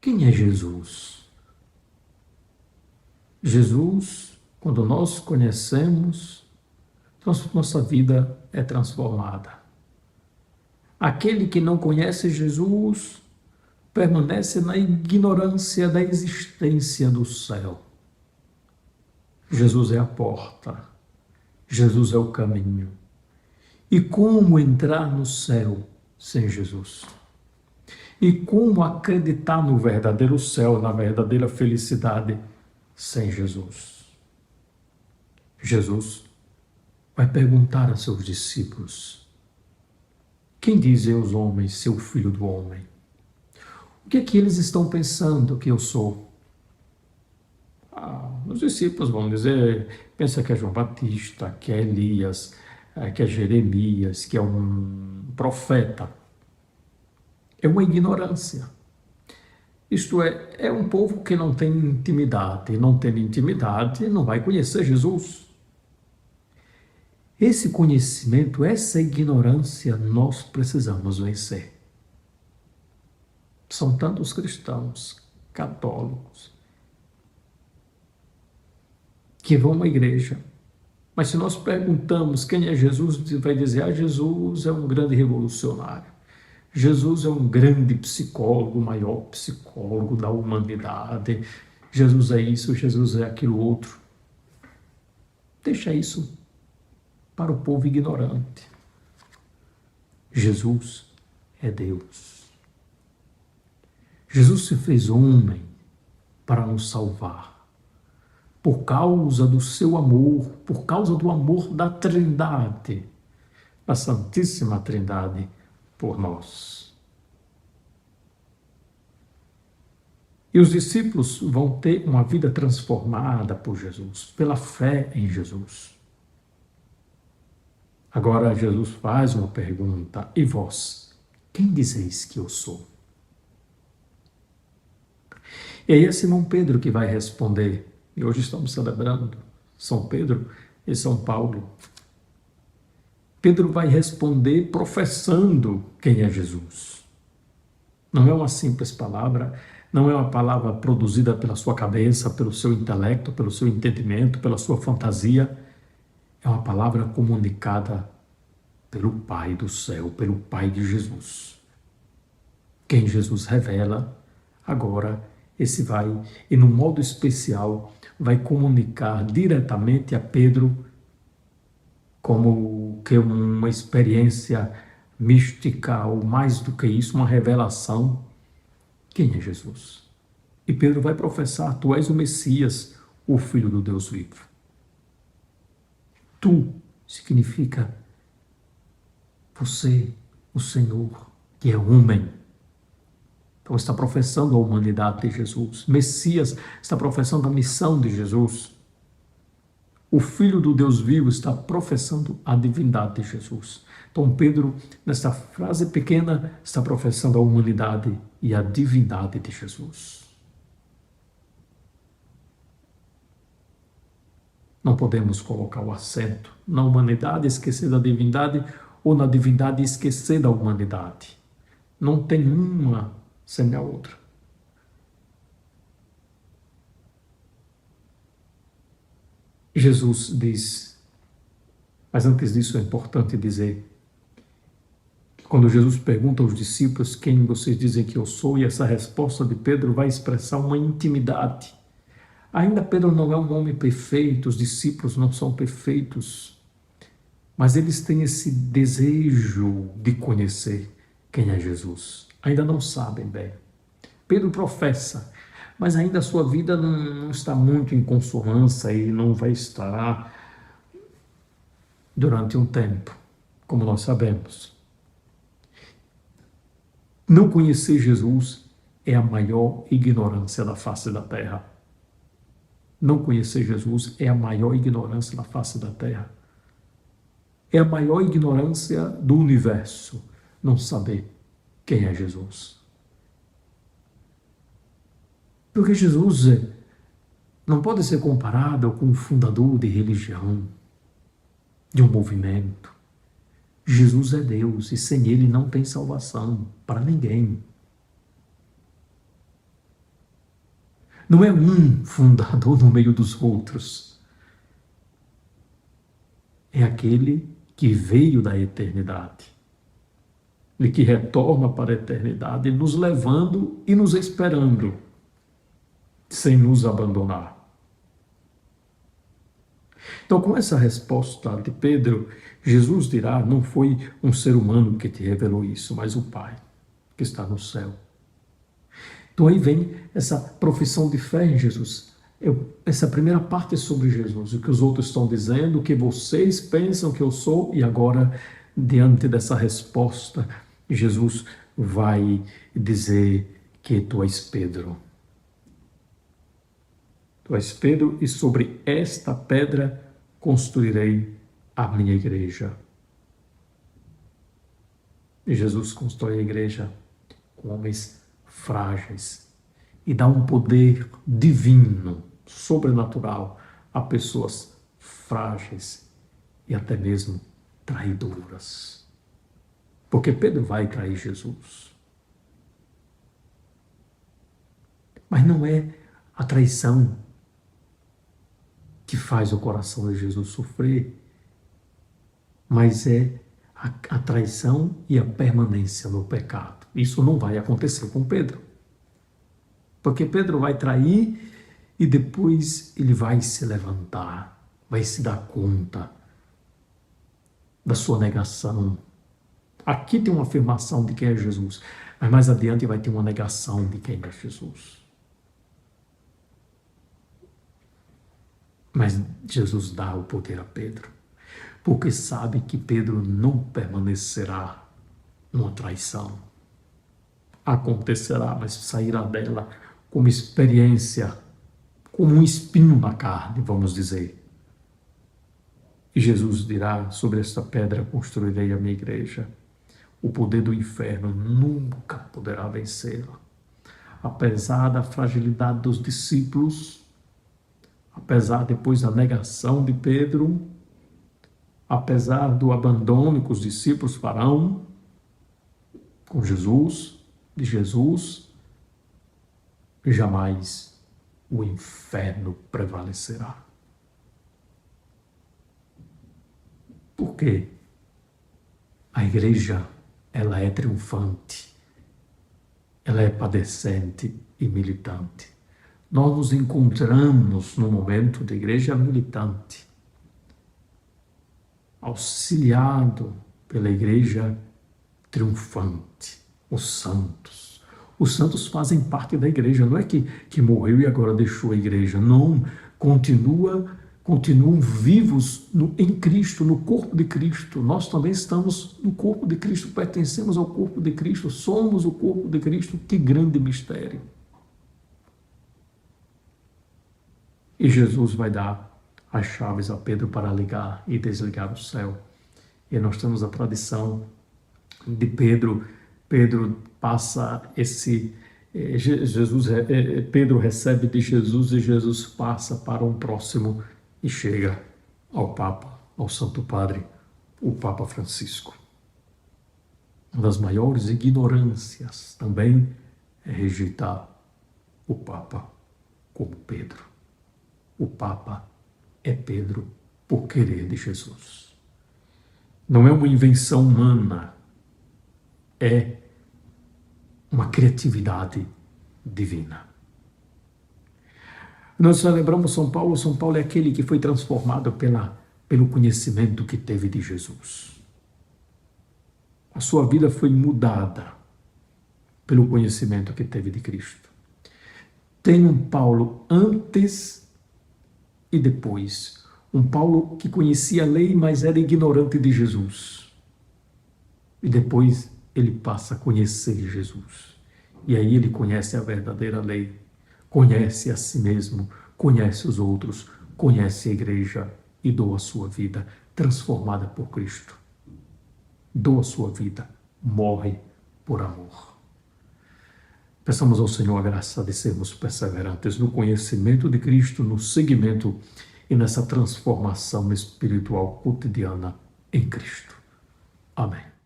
Quem é Jesus? Jesus, quando nós conhecemos, nossa vida é transformada. Aquele que não conhece Jesus permanece na ignorância da existência do céu. Jesus é a porta, Jesus é o caminho. E como entrar no céu sem Jesus? E como acreditar no verdadeiro céu, na verdadeira felicidade sem Jesus? Jesus vai perguntar a seus discípulos: quem dizem os homens ser o filho do homem? O que é que eles estão pensando que eu sou? Os discípulos vão dizer, pensa que é João Batista, que é Elias, que é Jeremias, que é um profeta. É uma ignorância. Isto é um povo que não tem intimidade. Não tendo intimidade, não vai conhecer Jesus. Esse conhecimento, essa ignorância, nós precisamos vencer. São tantos cristãos, católicos, que vão à igreja. Mas se nós perguntamos quem é Jesus, vai dizer, Jesus é um grande revolucionário. Jesus é um grande psicólogo, o maior psicólogo da humanidade. Jesus é isso, Jesus é aquilo outro. Deixa isso para o povo ignorante. Jesus é Deus. Jesus se fez homem para nos salvar. Por causa do seu amor, por causa do amor da Trindade, a Santíssima Trindade por nós. E os discípulos vão ter uma vida transformada por Jesus, pela fé em Jesus. Agora Jesus faz uma pergunta: e vós, quem dizeis que eu sou? E aí é Simão Pedro que vai responder, e hoje estamos celebrando São Pedro e São Paulo. Pedro vai responder professando quem é Jesus. Não é uma simples palavra, não é uma palavra produzida pela sua cabeça, pelo seu intelecto, pelo seu entendimento, pela sua fantasia. É uma palavra comunicada pelo Pai do céu, pelo Pai de Jesus. Quem Jesus revela, agora esse vai, e no modo especial, vai comunicar diretamente a Pedro como que uma experiência mística, ou mais do que isso, uma revelação. Quem é Jesus? E Pedro vai professar: tu és o Messias, o Filho do Deus vivo. Tu significa você, o Senhor, que é homem. Então está professando a humanidade de Jesus. Messias está professando a missão de Jesus. O Filho do Deus vivo está professando a divindade de Jesus. Então Pedro, nesta frase pequena, está professando a humanidade e a divindade de Jesus. Não podemos colocar o acento na humanidade e esquecer da divindade, ou na divindade e esquecer da humanidade. Não tem uma sem a outra. Jesus diz, mas antes disso é importante dizer, que quando Jesus pergunta aos discípulos quem vocês dizem que eu sou, e essa resposta de Pedro vai expressar uma intimidade. Ainda Pedro não é um homem perfeito, os discípulos não são perfeitos, mas eles têm esse desejo de conhecer quem é Jesus. Ainda não sabem bem. Pedro professa, mas ainda a sua vida não está muito em consonância e não vai estar durante um tempo, como nós sabemos. Não conhecer Jesus é a maior ignorância da face da terra. Não conhecer Jesus é a maior ignorância da face da terra. É a maior ignorância do universo, não saber quem é Jesus. Porque Jesus não pode ser comparado com o fundador de religião, de um movimento. Jesus é Deus e sem Ele não tem salvação para ninguém. Não é um fundador no meio dos outros. É aquele que veio da eternidade e que retorna para a eternidade, nos levando e nos esperando, sem nos abandonar. Então, com essa resposta de Pedro, Jesus dirá: não foi um ser humano que te revelou isso, mas o Pai que está no céu. Então aí vem essa profissão de fé em Jesus. Essa primeira parte é sobre Jesus, o que os outros estão dizendo, o que vocês pensam que eu sou, e agora, diante dessa resposta, Jesus vai dizer que tu és Pedro. Tu és Pedro, e sobre esta pedra construirei a minha igreja. E Jesus constrói a igreja com homens frágeis e dá um poder divino, sobrenatural, a pessoas frágeis e até mesmo traidoras. Porque Pedro vai trair Jesus. Mas não é a traição que faz o coração de Jesus sofrer, mas é a traição e a permanência no pecado. Isso não vai acontecer com Pedro. Porque Pedro vai trair e depois ele vai se levantar, vai se dar conta da sua negação. Aqui tem uma afirmação de quem é Jesus, mas mais adiante vai ter uma negação de quem é Jesus. Mas Jesus dá o poder a Pedro, porque sabe que Pedro não permanecerá numa traição. Acontecerá, mas sairá dela como experiência, como um espinho na carne, vamos dizer. E Jesus dirá: sobre esta pedra construirei a minha igreja. O poder do inferno nunca poderá vencê-la. Apesar da fragilidade dos discípulos, apesar depois da negação de Pedro, apesar do abandono que os discípulos farão com Jesus, de Jesus, jamais o inferno prevalecerá. Por quê? A igreja, ela é triunfante, ela é padecente e militante. Nós nos encontramos no momento de igreja militante, auxiliado pela igreja triunfante, os santos. Os santos fazem parte da igreja, não é que morreu e agora deixou a igreja, não, continuam vivos em Cristo, no corpo de Cristo. Nós também estamos no corpo de Cristo, pertencemos ao corpo de Cristo, somos o corpo de Cristo. Que grande mistério! E Jesus vai dar as chaves a Pedro para ligar e desligar o céu. E nós temos a tradição de Pedro passa Pedro recebe de Jesus e Jesus passa para um próximo e chega ao Papa, ao Santo Padre, o Papa Francisco. Uma das maiores ignorâncias também é rejeitar o Papa como Pedro. O Papa é Pedro por querer de Jesus. Não é uma invenção humana, é uma criatividade divina. Nós celebramos São Paulo. São Paulo é aquele que foi transformado pelo conhecimento que teve de Jesus. A sua vida foi mudada pelo conhecimento que teve de Cristo. Tem um Paulo antes e depois. Um Paulo que conhecia a lei, mas era ignorante de Jesus. E depois ele passa a conhecer Jesus. E aí ele conhece a verdadeira lei, conhece a si mesmo, conhece os outros, conhece a igreja e doa a sua vida, transformada por Cristo. Doa a sua vida, morre por amor. Peçamos ao Senhor a graça de sermos perseverantes no conhecimento de Cristo, no seguimento e nessa transformação espiritual cotidiana em Cristo. Amém.